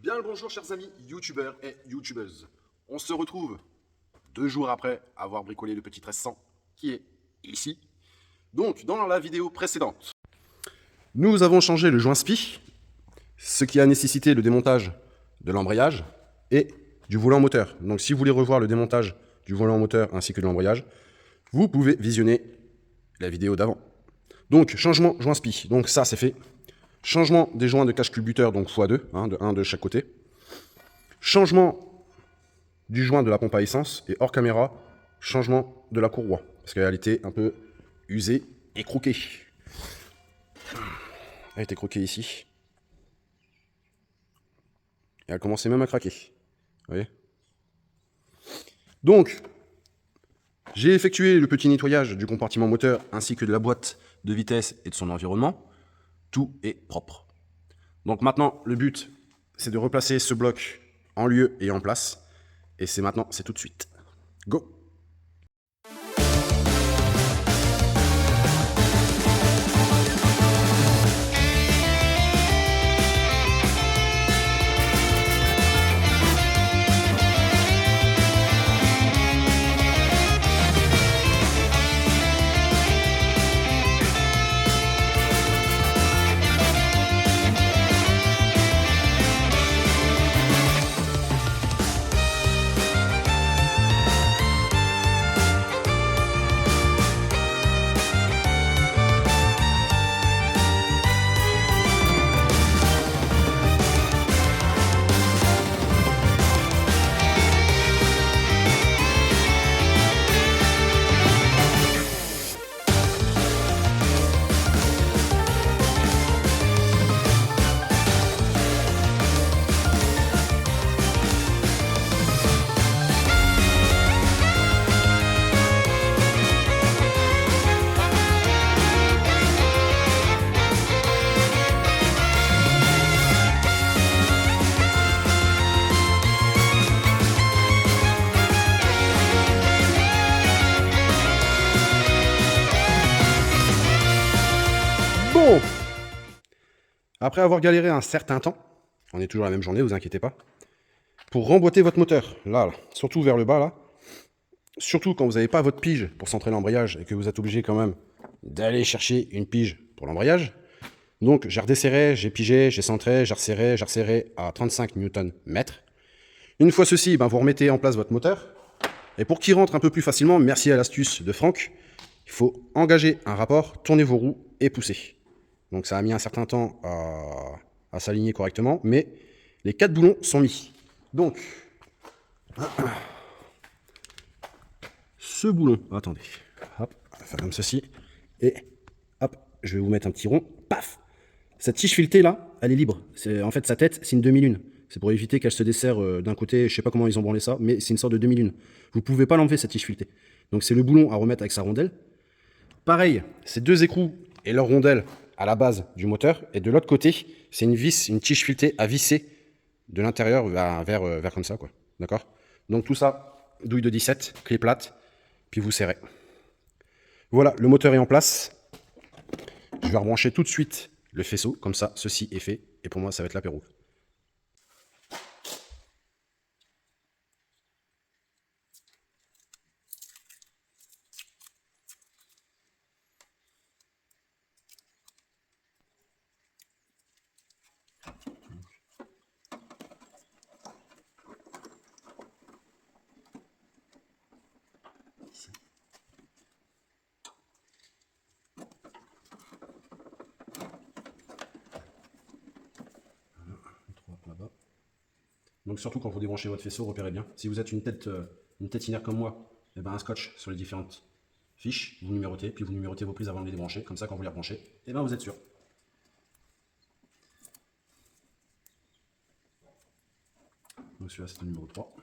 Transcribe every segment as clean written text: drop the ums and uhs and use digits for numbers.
Bien le bonjour chers amis youtubeurs et youtubeuses. On se retrouve 2 jours après avoir bricolé le petit 1300 qui est ici. Donc dans la vidéo précédente, nous avons changé le joint SPI, ce qui a nécessité le démontage de l'embrayage et du volant moteur. Donc si vous voulez revoir le démontage du volant moteur ainsi que de l'embrayage, vous pouvez visionner la vidéo d'avant. Donc changement joint SPI, donc ça c'est fait. Changement des joints de cache culbuteur, donc x2, de 1 de chaque côté. Changement du joint de la pompe à essence et hors caméra, changement de la courroie parce qu'elle était un peu usée et croquée. Elle était croquée ici. Et elle commençait même à craquer. Vous voyez ? Donc, j'ai effectué le petit nettoyage du compartiment moteur ainsi que de la boîte de vitesse et de son environnement. Tout est propre. Donc maintenant, le but, c'est de replacer ce bloc en lieu et en place. Et c'est maintenant, c'est tout de suite. Go! Bon, après avoir galéré un certain temps, on est toujours la même journée, vous inquiétez pas, pour remboîter votre moteur, là, surtout vers le bas, là, surtout quand vous n'avez pas votre pige pour centrer l'embrayage et que vous êtes obligé quand même d'aller chercher une pige pour l'embrayage. Donc j'ai redesserré, j'ai pigé, j'ai centré, j'ai resserré à 35 Nm. Une fois ceci, vous remettez en place votre moteur. Et pour qu'il rentre un peu plus facilement, merci à l'astuce de Franck, il faut engager un rapport, tourner vos roues et pousser. Donc ça a mis un certain temps à s'aligner correctement, mais les 4 boulons sont mis. Donc, ce boulon, attendez, hop, on va faire comme ceci, et hop, je vais vous mettre un petit rond, paf. Cette tige filetée là, elle est libre. En fait, sa tête, c'est une demi-lune. C'est pour éviter qu'elle se desserre d'un côté, je sais pas comment ils ont branlé ça, mais c'est une sorte de demi-lune. Vous pouvez pas l'enlever cette tige filetée. Donc c'est le boulon à remettre avec sa rondelle. Pareil, ces deux écrous et leur rondelle à la base du moteur. Et de l'autre côté, c'est une vis, une tige filetée à visser de l'intérieur vers comme ça, quoi. D'accord? Donc tout ça, douille de 17, clé plate, puis vous serrez. Voilà, le moteur est en place. Je vais rebrancher tout de suite le faisceau, comme ça, ceci est fait. Et pour moi, ça va être l'apéro. Là-bas. Donc surtout quand vous débranchez votre faisceau, repérez bien. Si vous êtes une tête inerte comme moi, et ben un scotch sur les différentes fiches, vous numérotez, puis vous numérotez vos prises avant de les débrancher. Comme ça, quand vous les rebranchez, et ben vous êtes sûr. Donc celui-là, c'est le numéro 3.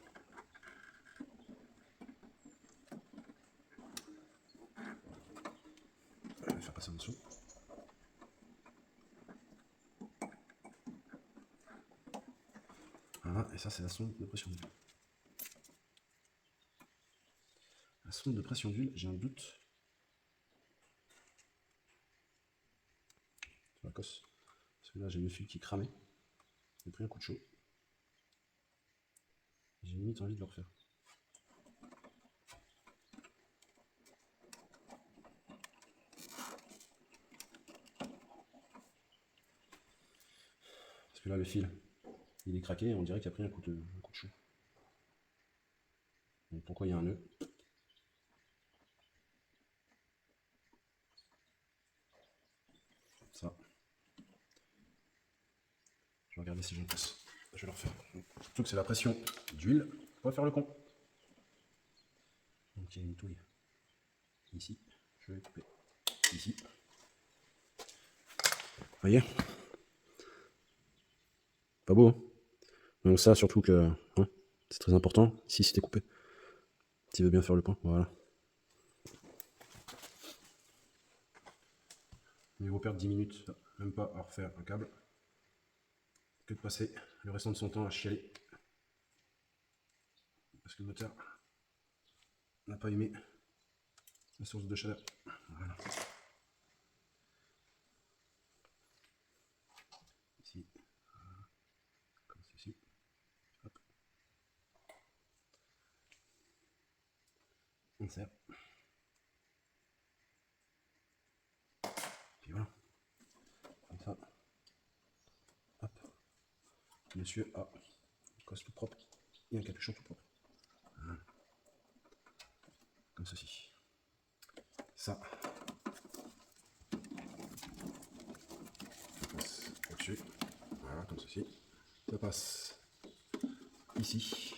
Je vais faire passer en dessous. Voilà, et ça, c'est la sonde de pression d'huile. La sonde de pression d'huile, j'ai un doute. Sur la cosse. Parce que là, j'ai le fil qui cramait. J'ai pris un coup de chaud. J'ai limite envie de le refaire. Parce que là, le fil, il est craqué et on dirait qu'il a pris un coup de chaud. Donc pourquoi il y a un nœud? Ça. Je vais regarder si je me passe. Je vais le refaire. Surtout que c'est la pression d'huile. On va faire le con. Donc il y a une touille ici. Je vais couper ici. Vous voyez? Pas beau, hein? Donc ça, surtout que hein, c'est très important. Ici, c'était coupé. Tu veux bien faire le point, voilà. Il vaut perdre 10 minutes, même pas à refaire un câble, que de passer le restant de son temps à chialer. Parce que le moteur n'a pas aimé la source de chaleur. Voilà. Ici, voilà. Comme ceci. Hop. On serre. Puis voilà. Comme ça. Hop. Monsieur a une cosse tout propre et un capuchon tout propre. Voilà. Comme ceci. Ça. Ça passe au-dessus. Voilà, comme ceci. Ça passe ici.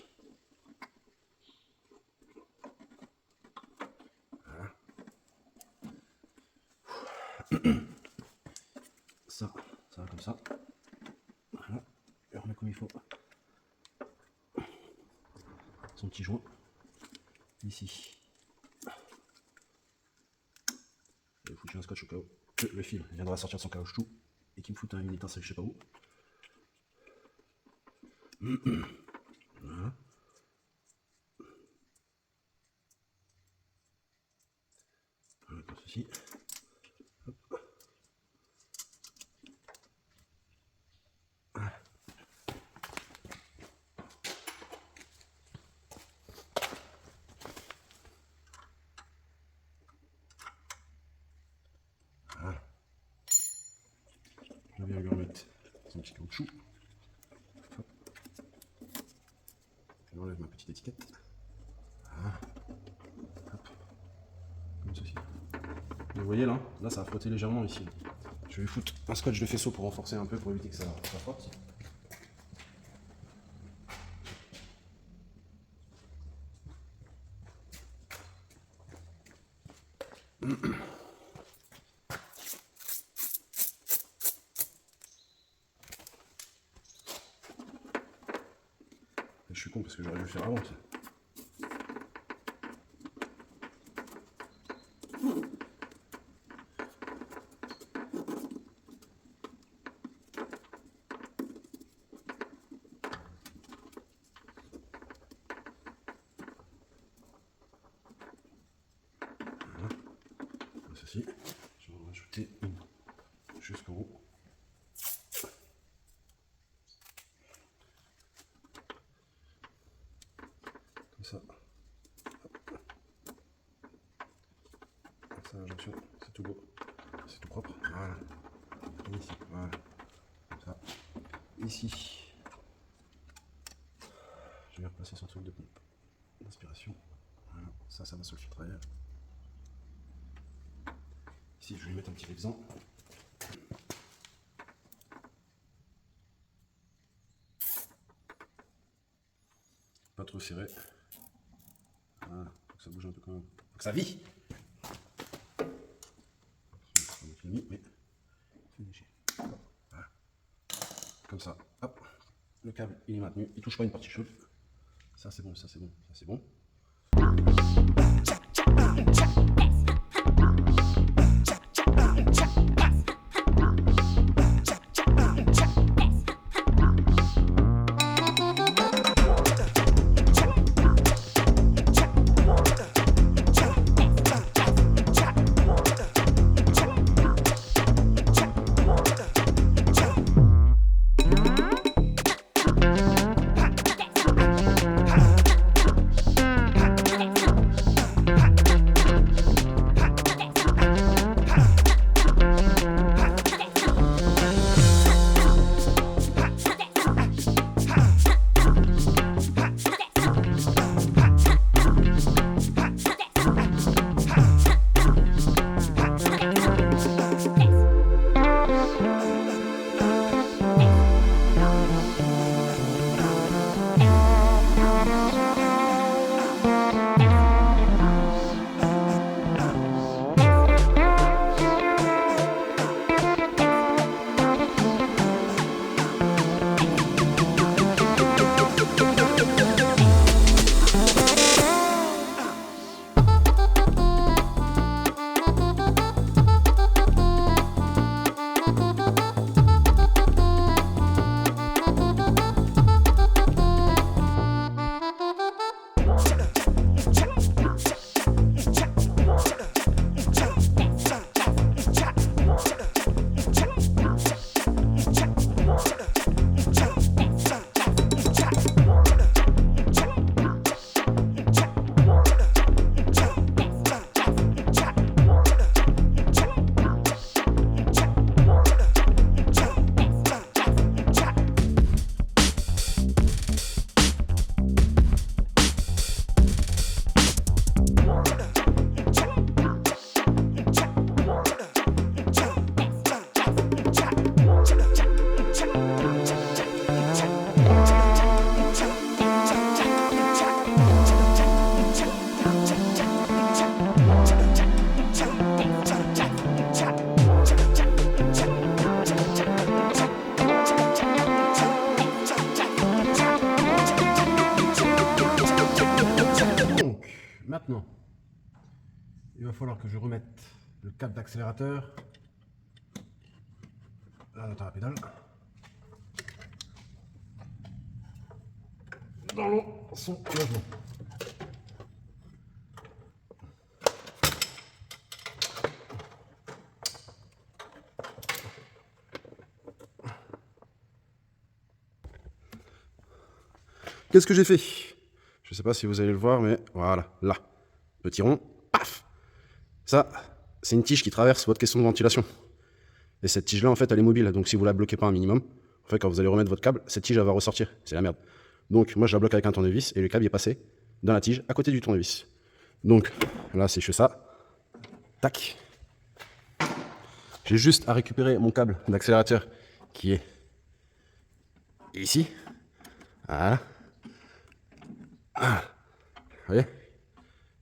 Voilà. Ça va comme ça. Voilà. Et on remet comme il faut son petit joint ici. Je vais foutre un scotch au cas où que le fil viendra sortir de son caoutchouc et qu'il me foute une étincelle je sais pas où. Voilà. Voilà, comme ceci. Hop. Voilà. Voilà. Je viens lui remettre son petit caoutchouc. Hop. J'enlève ma petite étiquette. Voilà. Hop. Comme ceci. Vous voyez là ça a frotté légèrement ici. Je vais lui foutre un scotch de faisceau pour renforcer un peu, pour éviter que ça frotte. Je suis con parce que j'aurais dû le faire avant. Ceci, je vais en rajouter une jusqu'en haut. Comme ça. Comme ça, la jonction, c'est tout beau, c'est tout propre. Voilà. Et ici, voilà. Comme ça. Ici, je vais replacer son truc de pompe d'inspiration. Voilà. Ça va sur le filtre à air. Ici, je vais lui mettre un petit vexant. Pas trop serré. Voilà, faut que ça bouge un peu quand même. Faut que ça vit. Mais c'est léger. Voilà. Comme ça. Hop. Le câble il est maintenu. Il touche pas une partie chaude. Ça c'est bon, ça c'est bon, ça c'est bon. Maintenant, il va falloir que je remette le câble d'accélérateur là dans la pédale dans son logement. Qu'est-ce que j'ai fait? Je ne sais pas si vous allez le voir, mais voilà, là, petit rond, paf. Ça, c'est une tige qui traverse votre caisson de ventilation. Et cette tige-là, en fait, elle est mobile. Donc, si vous la bloquez pas un minimum, en fait, quand vous allez remettre votre câble, cette tige, elle va ressortir. C'est la merde. Donc, moi, je la bloque avec un tournevis et le câble est passé dans la tige à côté du tournevis. Donc, là, si je fais ça, tac. J'ai juste à récupérer mon câble d'accélérateur qui est ici. Voilà. Ah, vous voyez,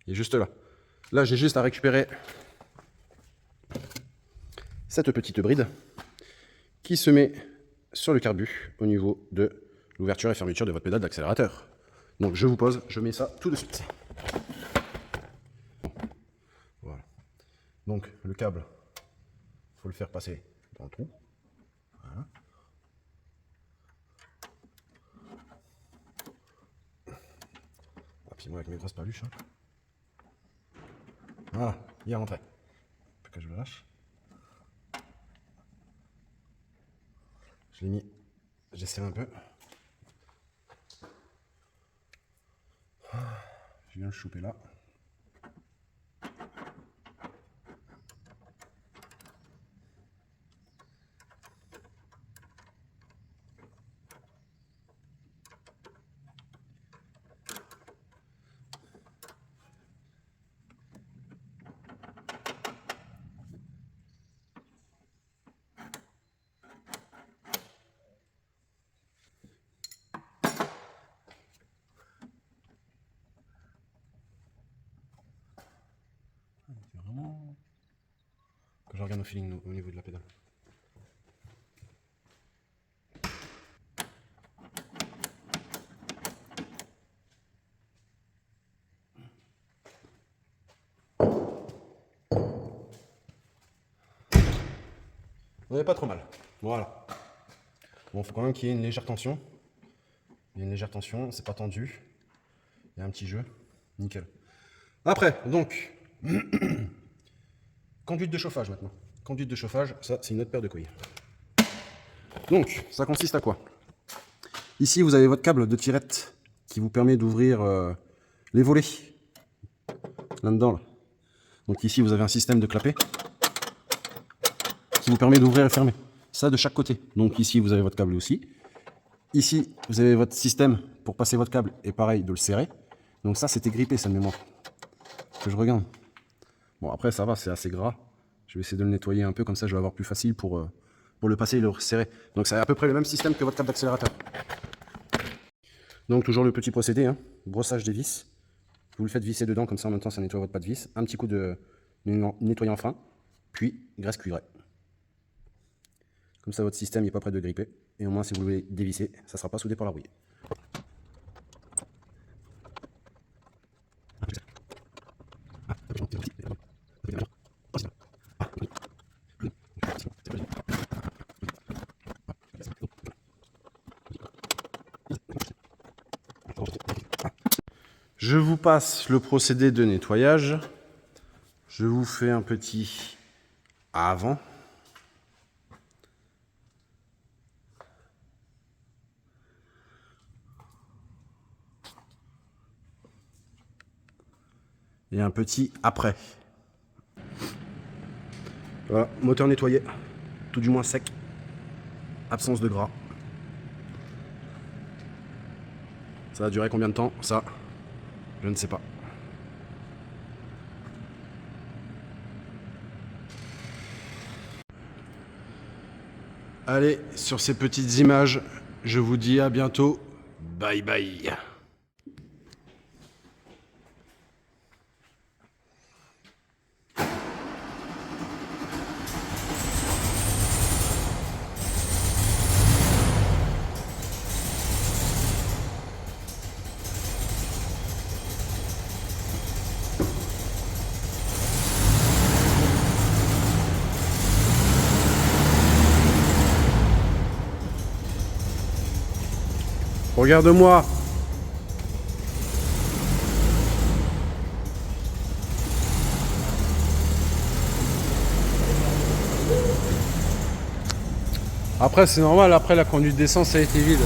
il est juste là. Là, j'ai juste à récupérer cette petite bride qui se met sur le carbu au niveau de l'ouverture et fermeture de votre pédale d'accélérateur. Donc, je vous pose, je mets ça tout de suite. Voilà. Donc, le câble, il faut le faire passer dans le trou. Voilà. Puis moi avec mes grosses paluches. Hein. Voilà, il est rentré. Faut que je le lâche. Je l'ai mis, j'ai serré un peu. Je viens le choper là. Vraiment que je regarde au feeling au niveau de la pédale. On n'est pas trop mal. Voilà. Bon, il faut quand même qu'il y ait une légère tension. Il y a une légère tension, c'est pas tendu. Il y a un petit jeu. Nickel. Après, donc, conduite de chauffage maintenant. Conduite de chauffage, ça c'est une autre paire de couilles. Donc, ça consiste à quoi? Ici, vous avez votre câble de tirette qui vous permet d'ouvrir les volets. Là-dedans, là. Donc ici, vous avez un système de clapet qui vous permet d'ouvrir et fermer. Ça de chaque côté. Donc ici, vous avez votre câble aussi. Ici, vous avez votre système pour passer votre câble et pareil, de le serrer. Donc ça, c'était grippé, ça de mémoire. Que je regarde. Bon, après, ça va, c'est assez gras. Je vais essayer de le nettoyer un peu, comme ça, je vais avoir plus facile pour le passer et le serrer. Donc c'est à peu près le même système que votre câble d'accélérateur. Donc toujours le petit procédé, hein. Brossage des vis. Vous le faites visser dedans, comme ça en même temps ça nettoie votre pas de vis. Un petit coup de nettoyant fin, puis graisse cuivrée. Comme ça votre système n'est pas prêt de gripper. Et au moins si vous voulez dévisser, ça ne sera pas soudé par la rouille. Je vous passe le procédé de nettoyage. Je vous fais un petit avant. Et un petit après. Voilà, moteur nettoyé, tout du moins sec, absence de gras. Ça va durer combien de temps? Ça, je ne sais pas. Allez, sur ces petites images, je vous dis à bientôt. Bye bye. Regarde-moi. Après, c'est normal, après la conduite d'essence a été vide.